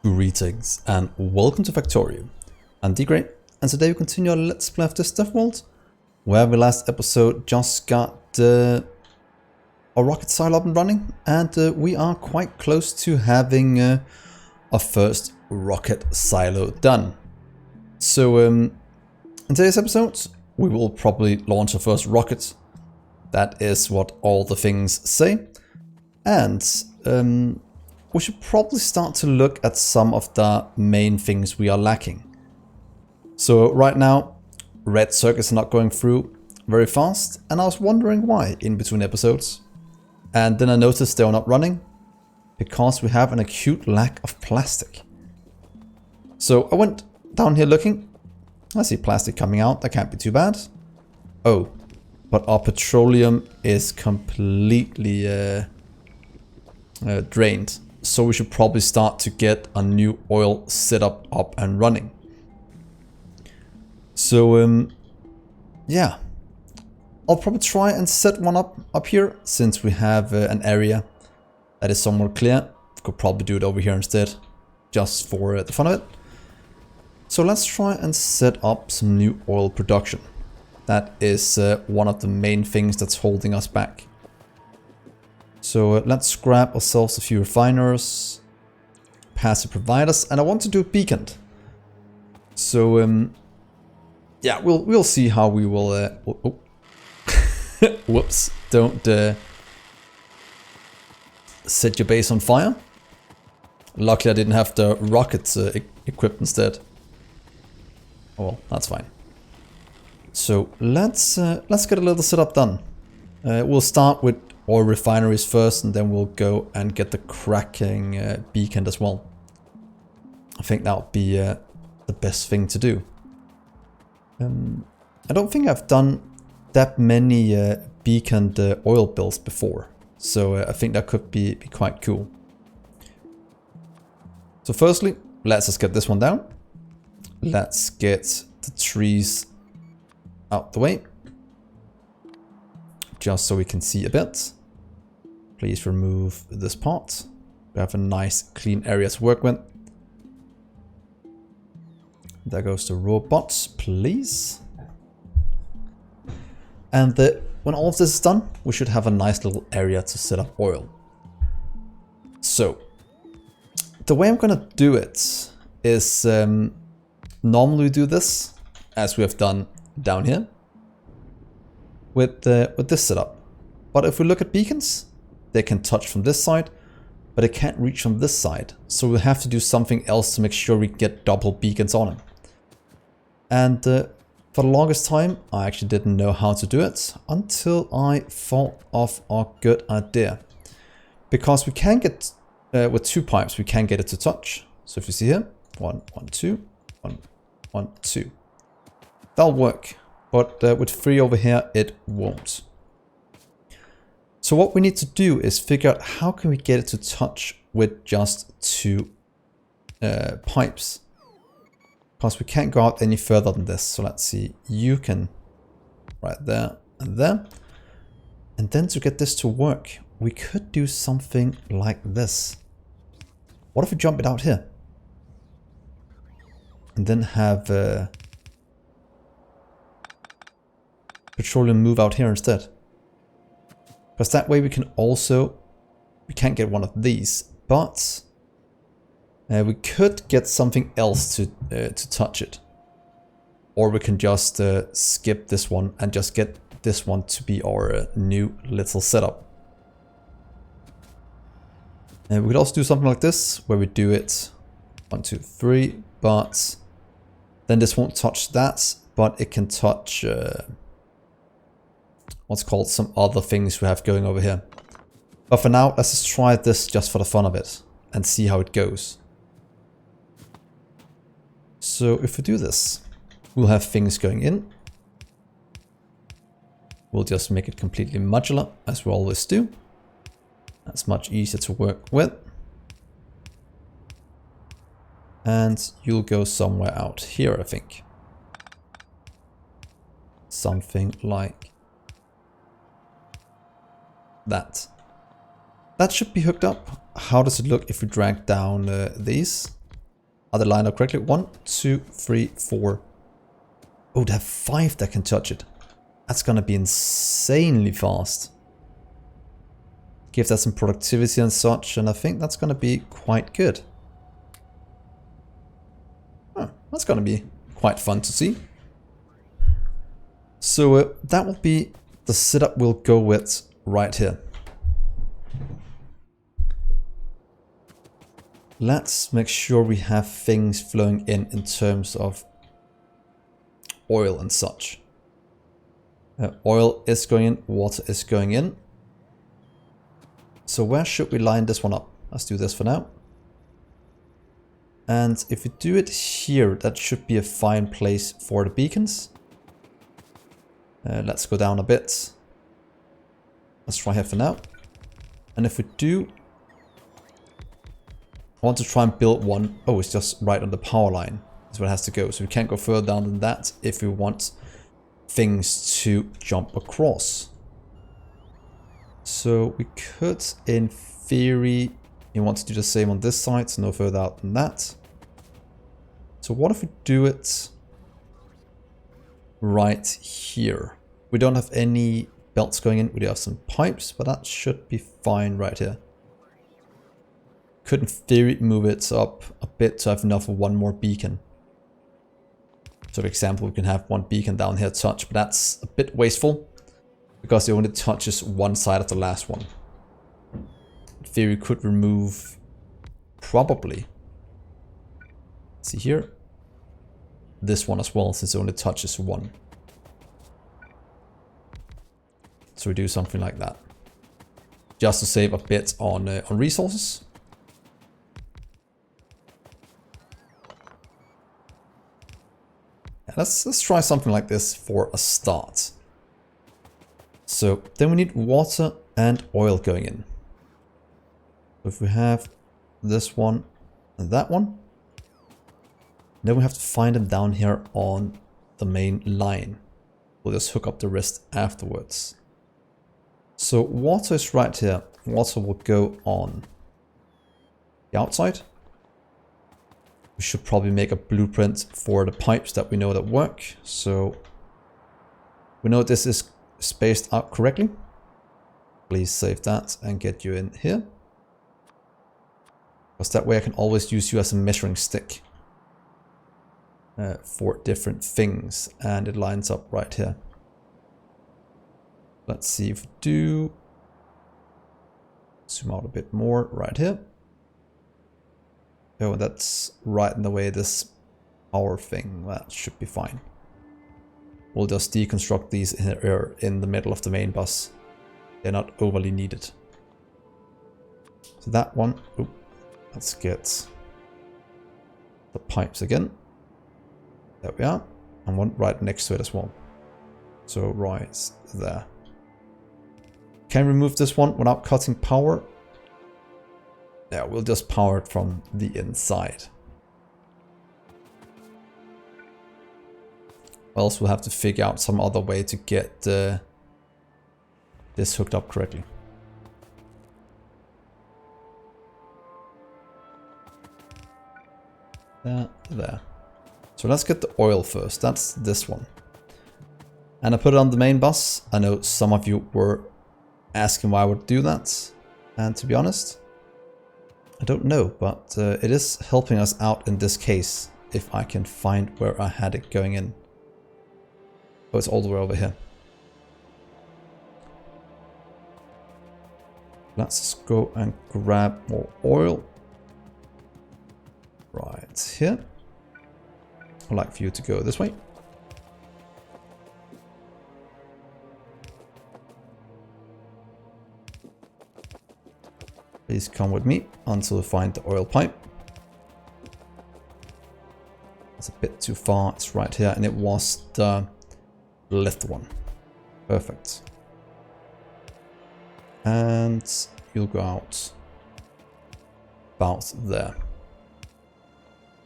Greetings and welcome to Factorio. I'm Dgray, and today we continue our Let's Play of this DeathWorld, where we last episode just got a rocket silo up and running, and we are quite close to having our first rocket silo done. So in today's episode, we will probably launch our first rocket. That is what all the things say, and we should probably start to look at some of the main things we are lacking. So right now, red circuits are not going through very fast, and I was wondering why in between episodes. And then I noticed they are not running, because we have an acute lack of plastic. So I went down here looking. I see plastic coming out, that can't be too bad. Oh, but our petroleum is completely drained. So we should probably start to get a new oil setup up and running. So yeah, I'll probably try and set one up here, since we have an area that is somewhat clear. Could probably do it over here instead, just for the fun of it. So let's try and set up some new oil production. That is one of the main things that's holding us back. So let's grab ourselves a few refiners, passive providers, and I want to do beaconed. So yeah, we'll see how we will. Whoops! Don't set your base on fire. Luckily, I didn't have the rockets equipped instead. Oh, well, that's fine. So let's get a little setup done. We'll start with oil refineries first, and then we'll go and get the cracking beacon as well. I think that would be the best thing to do. I don't think I've done that many beaconed oil builds before, so I think that could be quite cool. So firstly, let's just get this one down. Let's get the trees out the way, just so we can see a bit. Please remove this part. We have a nice clean area to work with. There goes the robots, please. And when all of this is done, we should have a nice little area to set up oil. So the way I'm gonna do it is normally we do this as we have done down here with this setup. But if we look at beacons, they can touch from this side, but they can't reach from this side. So we'll have to do something else to make sure we get double beacons on them. And for the longest time, I actually didn't know how to do it until I thought of a good idea. Because we can get, with two pipes, we can get it to touch. So if you see here, 1, 1, 2, 1, 1, 2. That'll work. But with 3 over here, it won't. So what we need to do is figure out how can we get it to touch with just 2 pipes. Because we can't go out any further than this. So let's see, you can right there and there. And then to get this to work, we could do something like this. What if we jump it out here? And then have petroleum move out here instead. Because that way we can also, we can't get one of these, but we could get something else to touch it. Or we can just skip this one and just get this one to be our new little setup. And we could also do something like this, where we do it 1, 2, 3, but then this won't touch that, but it can touch what's called some other things we have going over here. But for now, let's just try this just for the fun of it and see how it goes. So if we do this, we'll have things going in. We'll just make it completely modular, as we always do. That's much easier to work with. And you'll go somewhere out here, I think. Something like that. That should be hooked up. How does it look if we drag down these? Are they lined up correctly? 1, 2, 3, 4. Oh, they have 5 that can touch it. That's gonna be insanely fast. Give that some productivity and such, and I think that's gonna be quite good. Huh, that's gonna be quite fun to see. So that will be the setup we'll go with right here. Let's make sure we have things flowing in terms of oil and such. Oil is going in, water is going in. So where should we line this one up? Let's do this for now. And if we do it here, that should be a fine place for the beacons. Let's go down a bit. Let's try here for now. And if we do, I want to try and build one. Oh, it's just right on the power line. That's where it has to go. So we can't go further down than that if we want things to jump across. So we could, in theory, you want to do the same on this side, so no further out than that. So what if we do it right here? We don't have any belts going in. We do have some pipes, but that should be fine right here. Could in theory move it up a bit to have enough for one more beacon. So for example, we can have one beacon down here touch, but that's a bit wasteful because it only touches one side of the last one. In theory, we could remove probably, see here, this one as well, since it only touches one. So we do something like that, just to save a bit on resources. Let's try something like this for a start. So then we need water and oil going in. If we have this one and that one, then we have to find them down here on the main line. We'll just hook up the rest afterwards. So water is right here. Water will go on the outside. We should probably make a blueprint for the pipes that we know that work. So we know this is spaced out correctly. Please save that and get you in here. Because that way I can always use you as a measuring stick for different things. And it lines up right here. Let's see if we do zoom out a bit more right here. Oh, that's right in the way this power thing. That should be fine. We'll just deconstruct these here in the middle of the main bus. They're not overly needed. So that one, oh, let's get the pipes again. There we are. And one right next to it as well. So right there. Can we remove this one without cutting power? Yeah, we'll just power it from the inside. Else we'll have to figure out some other way to get this hooked up correctly. There. So let's get the oil first. That's this one. And I put it on the main bus. I know some of you were asking why I would do that. And to be honest, I don't know, but it is helping us out in this case if I can find where I had it going in. Oh, it's all the way over here. Let's just go and grab more oil. Right here. I'd like for you to go this way. Please come with me until we find the oil pipe. It's a bit too far. It's right here, and it was the left one. Perfect. And you'll go out about there.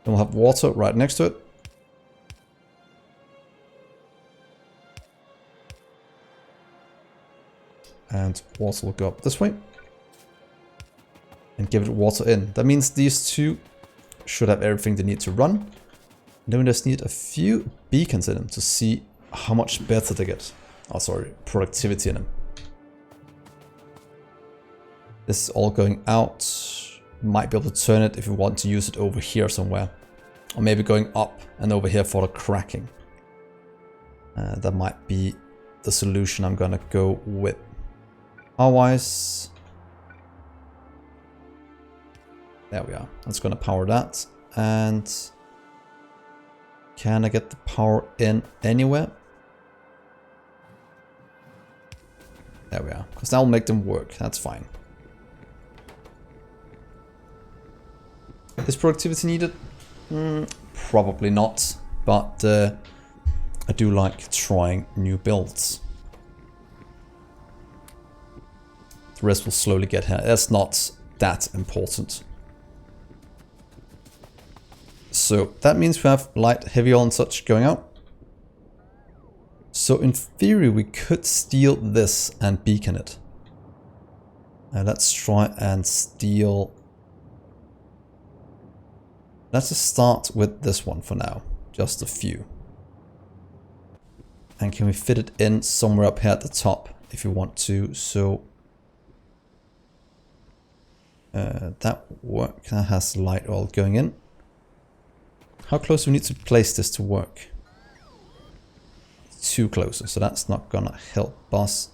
Then we'll have water right next to it. And water will go up this way. And give it water in. That means these two should have everything they need to run. And then we just need a few beacons in them to see how much better they get. Oh, sorry, productivity in them. This is all going out. Might be able to turn it if you want to use it over here somewhere. Or maybe going up and over here for the cracking. That might be the solution I'm gonna go with. Otherwise, there we are. That's gonna power that. And can I get the power in anywhere? There we are. Because that'll make them work. That's fine. Is productivity needed? Probably not. But I do like trying new builds. The rest will slowly get here. That's not that important. So that means we have light, heavy oil and such going out. So in theory we could steal this and beacon it. Let's try and steal... Let's just start with this one for now. Just a few. And can we fit it in somewhere up here at the top if you want to? So that work. That has light oil going in. How close do we need to place this to work? Too close, so that's not gonna help us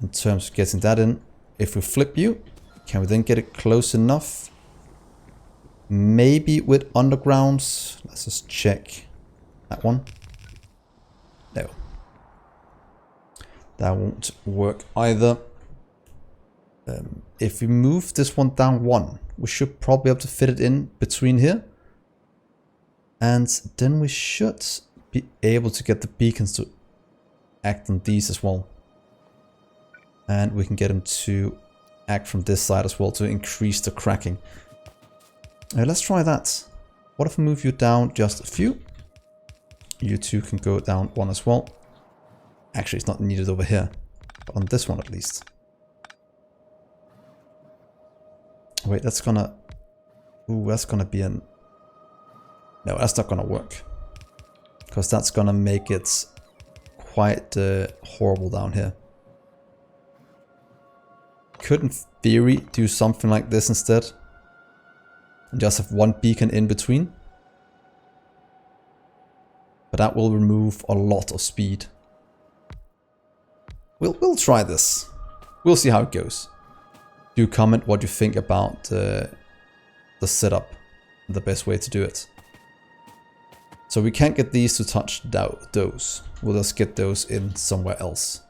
in terms of getting that in. If we flip you, can we then get it close enough? Maybe with undergrounds. Let's just check that one. No. That won't work either. If we move this one down one, we should probably be able to fit it in between here. And then we should be able to get the beacons to act on these as well. And we can get them to act from this side as well to increase the cracking. Let's try that. What if I move you down just a few? You two can go down one as well. Actually, it's not needed over here, but on this one at least. Wait, that's gonna... Ooh, that's gonna be an... No, that's not gonna work. Because that's gonna make it quite horrible down here. Could in theory do something like this instead. And just have one beacon in between. But that will remove a lot of speed. We'll try this. We'll see how it goes. Do comment what you think about the setup. The best way to do it. So we can't get these to touch those. We'll just get those in somewhere else.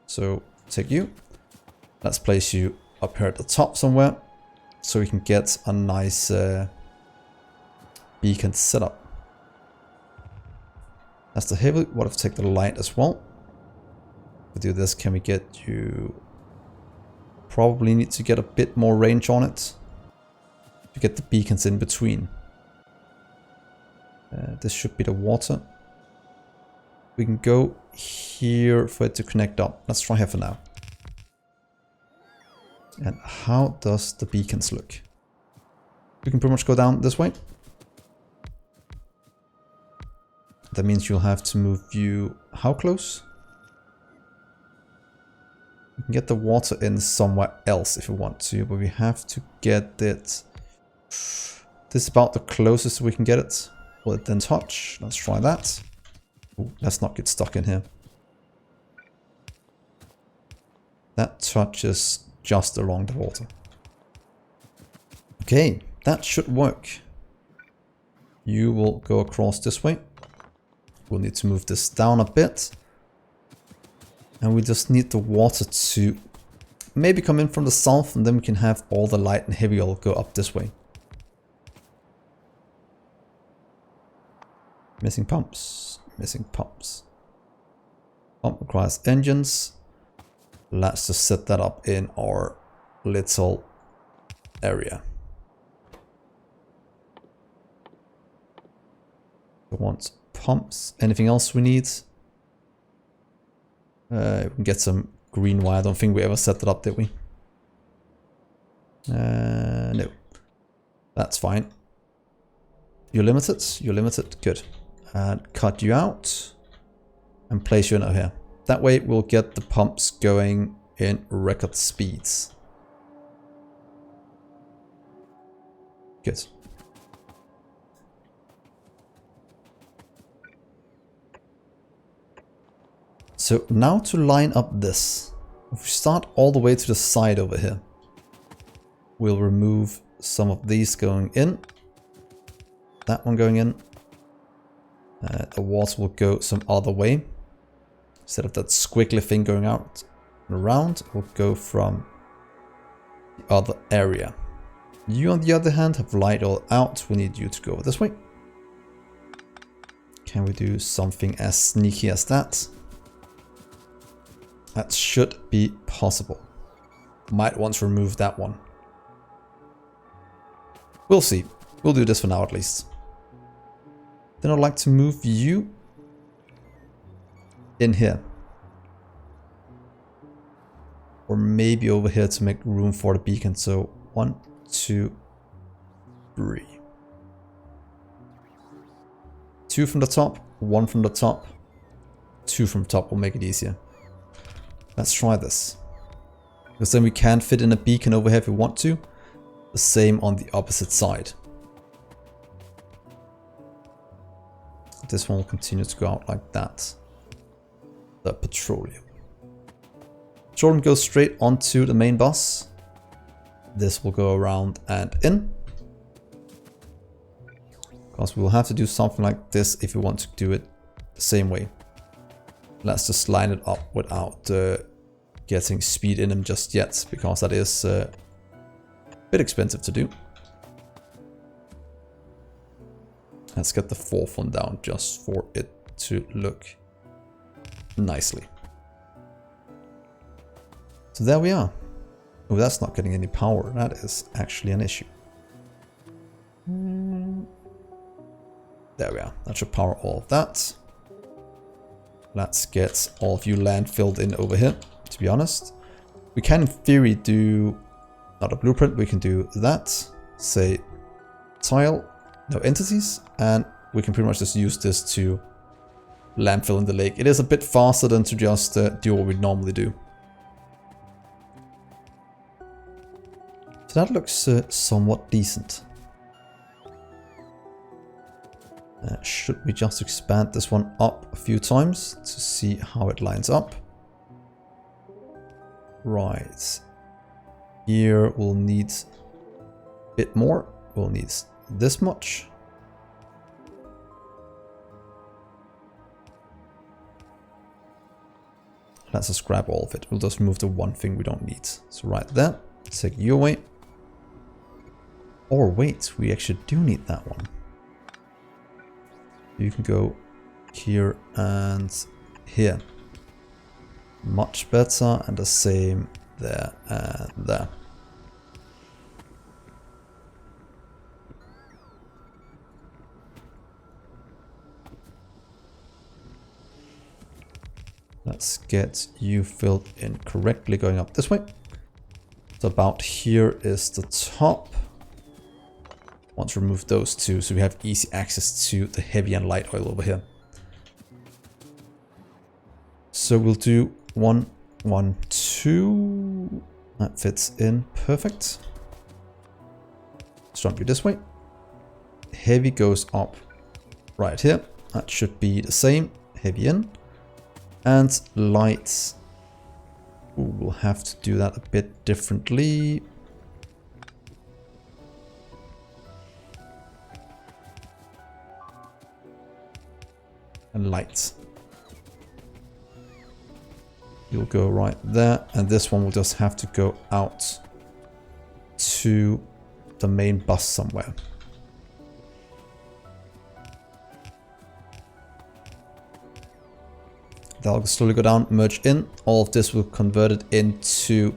So take you. Let's place you up here at the top somewhere. So we can get a nice beacon setup. That's the heavy. What if I take the light as well? If we do this, can we get you... Probably need to get a bit more range on it. To get the beacons in between. This should be the water. We can go here for it to connect up. Let's try here for now. And how does the beacons look? We can pretty much go down this way. That means you'll have to move you how close? We can get the water in somewhere else if we want to, but we have to get it... This is about the closest we can get it. Will it then touch? Let's try that. Ooh, let's not get stuck in here. That touches just along the water. Okay, that should work. You will go across this way. We'll need to move this down a bit. And we just need the water to maybe come in from the south, and then we can have all the light and heavy oil go up this way. Missing pumps. Missing pumps. Pump requires engines. Let's just set that up in our little area. We want pumps. Anything else we need? We can get some green wire. I don't think we ever set that up, did we? No. That's fine. You're limited? You're limited. Good. And cut you out. And place you in over here. That way we'll get the pumps going in record speeds. Good. So now to line up this. If we start all the way to the side over here, we'll remove some of these going in. That one going in. The water will go some other way. Instead of that squiggly thing going out and around, it will go from the other area. You, on the other hand, have light all out. We need you to go this way. Can we do something as sneaky as that? That should be possible. Might want to remove that one. We'll see. We'll do this for now at least. Then I'd like to move you in here. Or maybe over here to make room for the beacon. So 1, 2, 3. 2 from the top, 1 from the top, 2 from the top will make it easier. Let's try this. Because then we can fit in a beacon over here if we want to. The same on the opposite side. This one will continue to go out like that. The petroleum. Petroleum goes straight onto the main bus. This will go around and in. Because we will have to do something like this if we want to do it the same way. Let's just line it up without getting speed in them just yet, because that is a bit expensive to do. Let's get the 4th one down just for it to look nicely. So there we are. Oh, that's not getting any power. That is actually an issue. There we are. That should power all of that. Let's get all of you land filled in over here, to be honest. We can in theory do, not a blueprint, we can do that. Say tile, no entities, and we can pretty much just use this to landfill in the lake. It is a bit faster than to just do what we normally do. So that looks somewhat decent. Should we just expand this one up a few times to see how it lines up? Right. Here we'll need a bit more. We'll need this much. Let's just grab all of it. We'll just remove the one thing we don't need. So right there. Take you away. Or wait, we actually do need that one. You can go here and here. Much better, and the same there and there. Let's get you filled in correctly going up this way. So about here is the top. Want to remove those two so we have easy access to the heavy and light oil over here. So we'll do 1, 1, 2. That fits in perfect. Let's jump you this way. Heavy goes up right here. That should be the same. Heavy in. And light. Ooh, we'll have to do that a bit differently. And light. You'll go right there, and this one will just have to go out to the main bus somewhere. That'll slowly go down, merge in. All of this will convert it into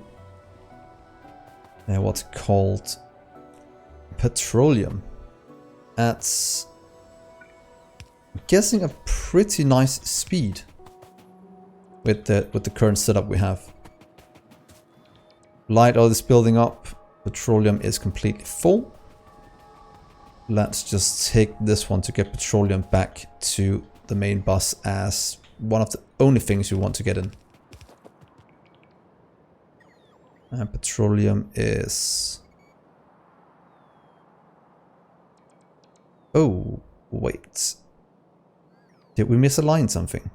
what's called petroleum. At I'm guessing a pretty nice speed with the current setup we have. Light oil is building up. Petroleum is completely full. let's just take this one to get petroleum back to the main bus as one of the only things you want to get in. And petroleum is... Oh, wait. Did we misalign something?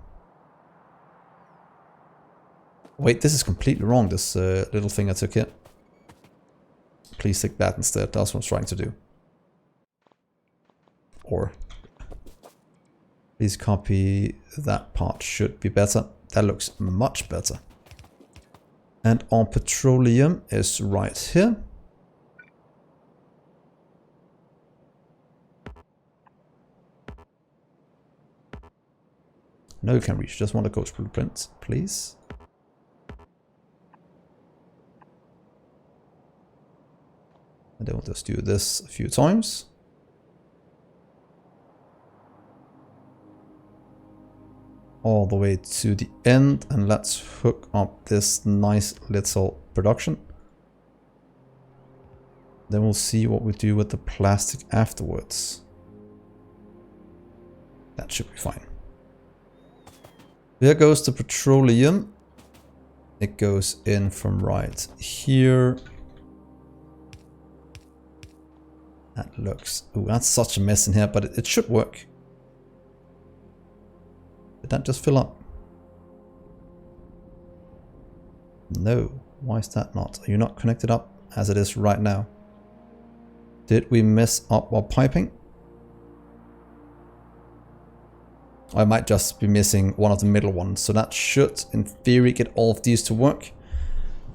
Wait, this is completely wrong, this little thing I took here. Please take that instead, that's what I was trying to do. Or... Please copy that part, should be better. That looks much better. And our petroleum is right here. No, you can reach, just want to go to blueprint, please. And then we'll just do this a few times. All the way to the end, and let's hook up this nice little production. Then we'll see what we do with the plastic afterwards. That should be fine. There goes the petroleum. It goes in from right here. That looks... Ooh, that's such a mess in here, but it should work. Did that just fill up? No. Why is that not? Are you not connected up as it is right now? Did we mess up our piping? I might just be missing one of the middle ones. So that should, in theory, get all of these to work.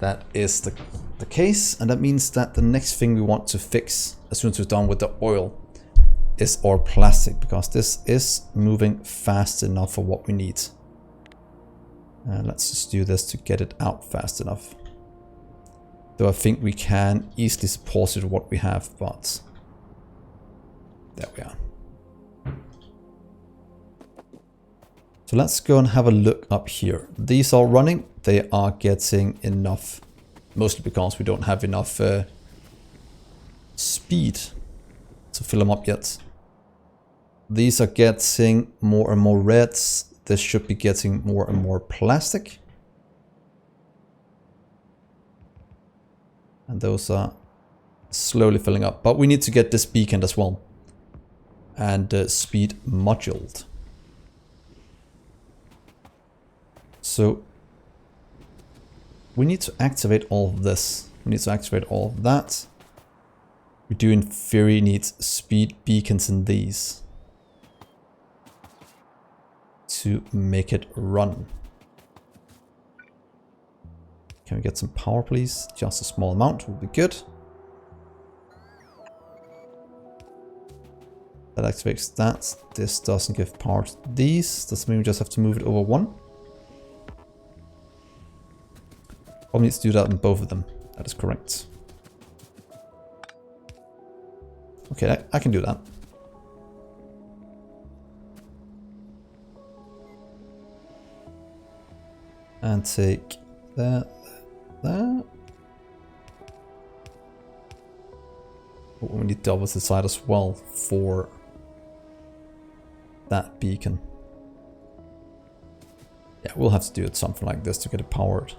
That is the case. And that means that the next thing we want to fix, as soon as we're done with the oil, is our plastic, because this is moving fast enough for what we need. Let's just do this to get it out fast enough. Though I think we can easily support it with what we have, but there we are. So let's go and have a look up here. These are running, they are getting enough, mostly because we don't have enough speed to fill them up yet. These are getting more and more reds. This should be getting more and more plastic. And those are slowly filling up. But we need to get this beacon as well. And speed moduled. So we need to activate all of this. We need to activate all of that. We do in theory need speed beacons in these to make it run. Can we get some power, please? Just a small amount would be good. That activates that. This doesn't give power to these. Does that mean we just have to move it over one? Probably need to do that on both of them. That is correct. Okay, I can do that. And take that, that. Oh, we need double the side as well for that beacon. Yeah, we'll have to do it something like this to get it powered.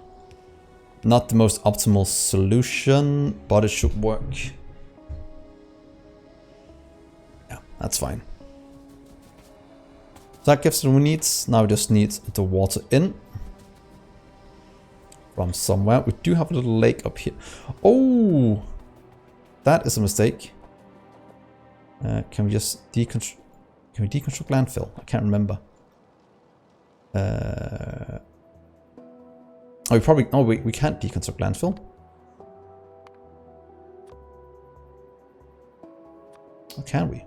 Not the most optimal solution, but it should work. Yeah, that's fine. So that gives us what we need. Now we just need the water in. From somewhere. We do have a little lake up here. Oh! That is a mistake. Can we just deconstruct... Can we deconstruct landfill? I can't remember. Oh, we probably... Oh, we can't deconstruct landfill. Or can we?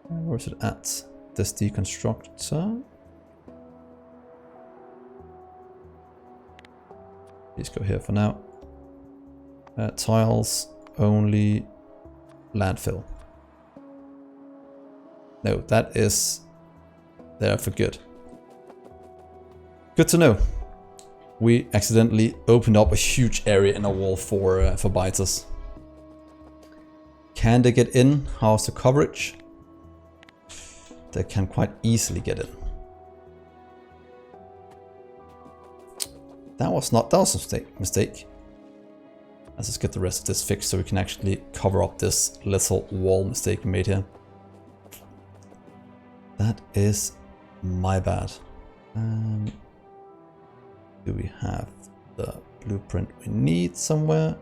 Where is it at? This deconstructor. Please go here for now. Tiles, only landfill. No, that is there for good. Good to know. We accidentally opened up a huge area in our wall for biters. Can they get in? How's the coverage? They can quite easily get in. That was a mistake. Let's just get the rest of this fixed so we can actually cover up this little wall mistake we made here. That is my bad. Do we have the blueprint we need somewhere?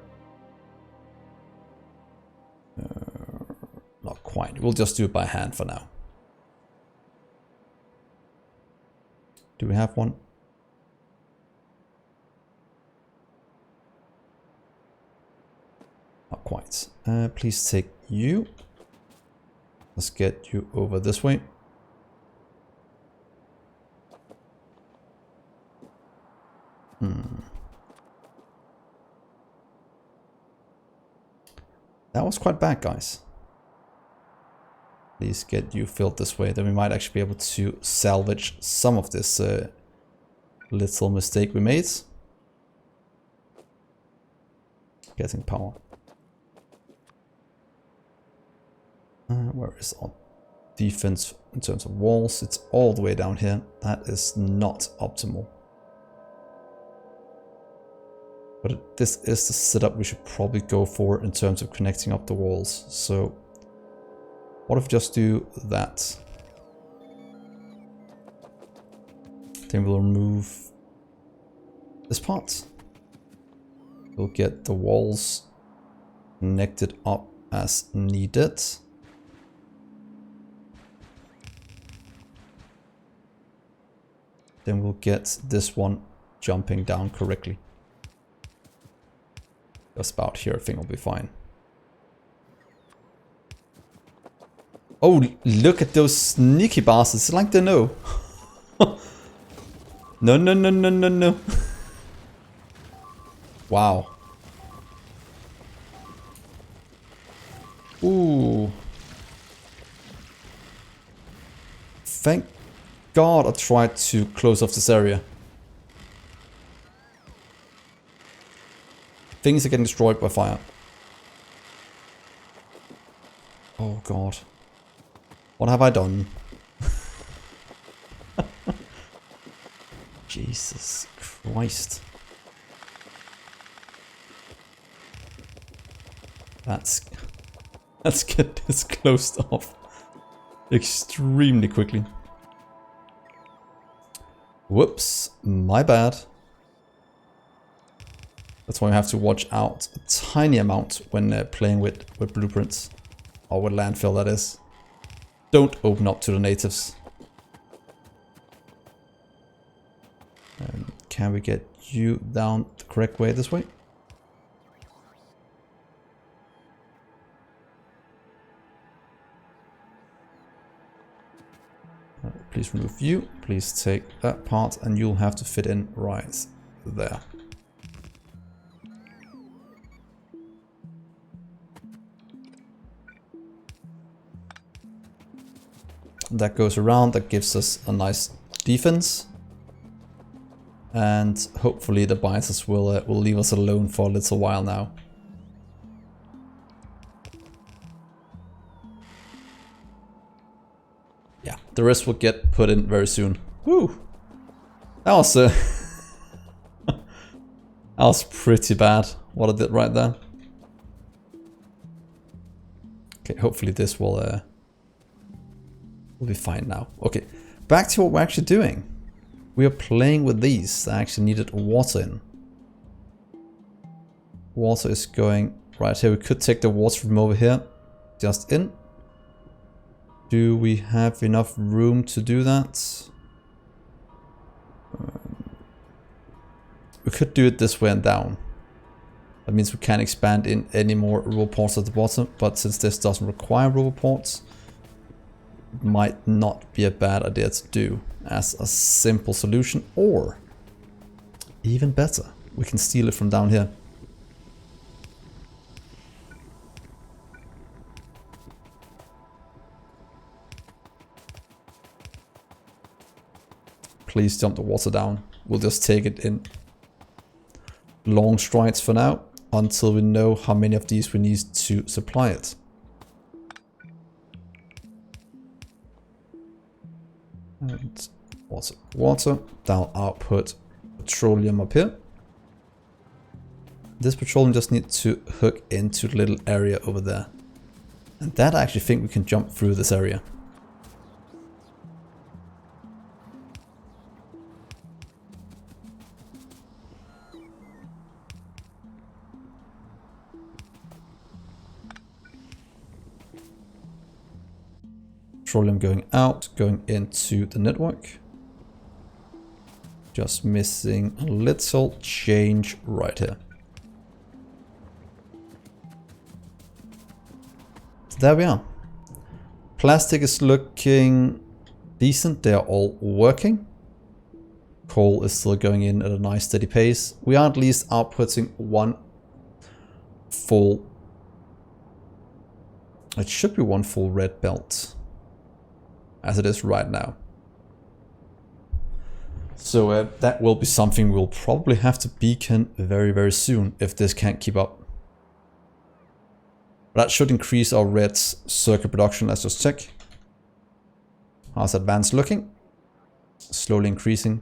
Not quite. We'll just do it by hand for now. Do we have one? Not quite. Please take you. Let's get you over this way. That was quite bad, guys. Please get you filled this way. Then we might actually be able to salvage some of this little mistake we made. Getting power. Where is our defense in terms of walls? It's all the way down here. That is not optimal. But this is the setup we should probably go for in terms of connecting up the walls. So what if we just do that? Then we'll remove this part. We'll get the walls connected up as needed. Then we'll get this one jumping down correctly. Just about here, I think will be fine. Oh, look at those sneaky bastards. It's like they know. No, no, no, no, no, no. Wow. Ooh. Thank God I tried to close off this area. Things are getting destroyed by fire. Oh God. What have I done? Jesus Christ. Let's get this closed off extremely quickly. Whoops, my bad. That's why we have to watch out a tiny amount when playing with blueprints. Or with landfill, that is. Don't open up to the natives. Can we get you down the correct way this way? Please remove you. Please take that part and you'll have to fit in right there. That goes around, that gives us a nice defense. And hopefully the biters will leave us alone for a little while now. Yeah, the rest will get put in very soon. Woo! That was that was pretty bad, what I did right there. Okay, hopefully this will be fine now. Okay, back to what we're actually doing. We are playing with these that actually needed water in. Water is going right here. We could take the water from over here, just in. Do we have enough room to do that? We could do it this way and down. That means we can't expand in any more roboports at the bottom, but since this doesn't require roboports, it might not be a bad idea to do as a simple solution, or even better, we can steal it from down here. Please dump the water down. We'll just take it in long strides for now, until we know how many of these we need to supply it. And water, water. That'll output petroleum up here. This petroleum just needs to hook into the little area over there. And that I actually think we can jump through this area. Petroleum going out, going into the network. Just missing a little change right here. So there we are. Plastic is looking decent. They are all working. Coal is still going in at a nice steady pace. We are at least outputting one full... It should be one full red belt. As it is right now. So that will be something we'll probably have to beacon very, very soon if this can't keep up. That should increase our red circuit production. Let's just check. How's advanced looking? Slowly increasing.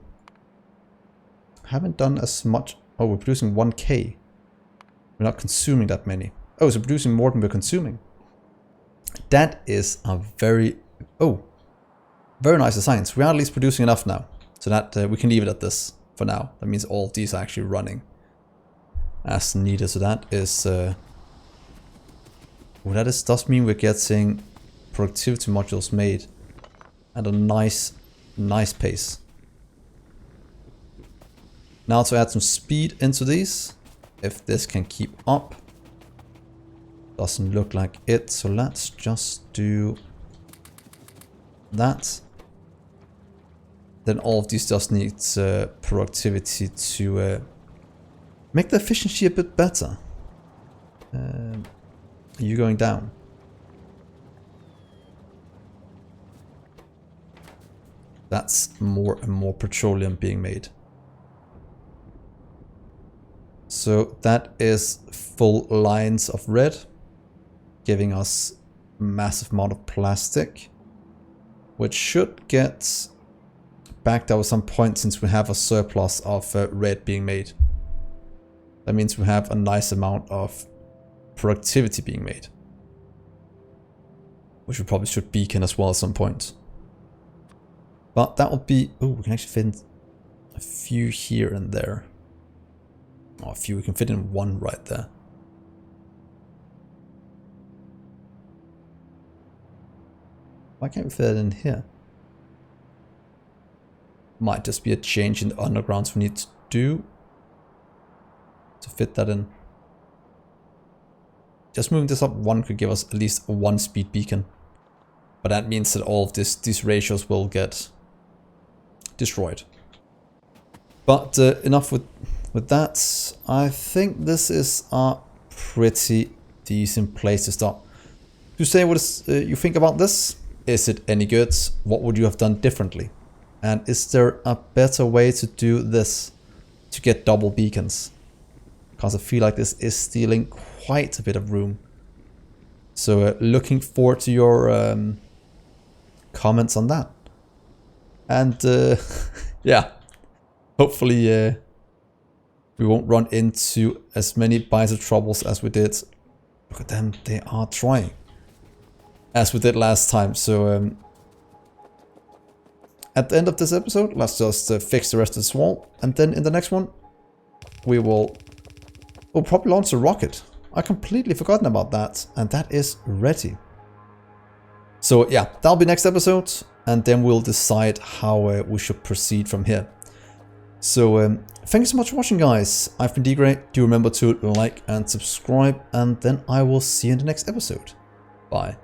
Haven't done as much. Oh, we're producing 1K. We're not consuming that many. Oh, so producing more than we're consuming. That is a very... Oh. Very nice designs. We are at least producing enough now. So that we can leave it at this for now. That means all of these are actually running as needed. So that is... well, that does mean we're getting productivity modules made at a nice pace. Now to add some speed into these. If this can keep up. Doesn't look like it. So let's just do that. Then all of these just needs productivity to make the efficiency a bit better. Are you going down? That's more and more petroleum being made. So that is full lines of red, giving us a massive amount of plastic, which should get backed out at some point since we have a surplus of red being made. That means we have a nice amount of productivity being made, which we probably should beacon as well at some point. But that will be... Oh, we can actually fit in a few here and there. Oh, a few. We can fit in one right there. Why can't we fit it in here? Might just be a change in the undergrounds we need to do to fit that in. Just moving this up one could give us at least a 1-speed beacon. But that means that all of these ratios will get destroyed. But enough with that. I think this is a pretty decent place to stop. To say what you think about this? Is it any good? What would you have done differently? And is there a better way to do this to get double beacons? Because I feel like this is stealing quite a bit of room. So looking forward to your comments on that. And yeah, hopefully we won't run into as many bicep troubles as we did. Look at them, they are trying. As we did last time. So at the end of this episode, let's just fix the rest of this wall. And then in the next one, we'll probably launch a rocket. I completely forgotten about that. And that is ready. So yeah, that'll be next episode. And then we'll decide how we should proceed from here. So thank you so much for watching, guys. I've been Dgray. Do remember to like and subscribe. And then I will see you in the next episode. Bye.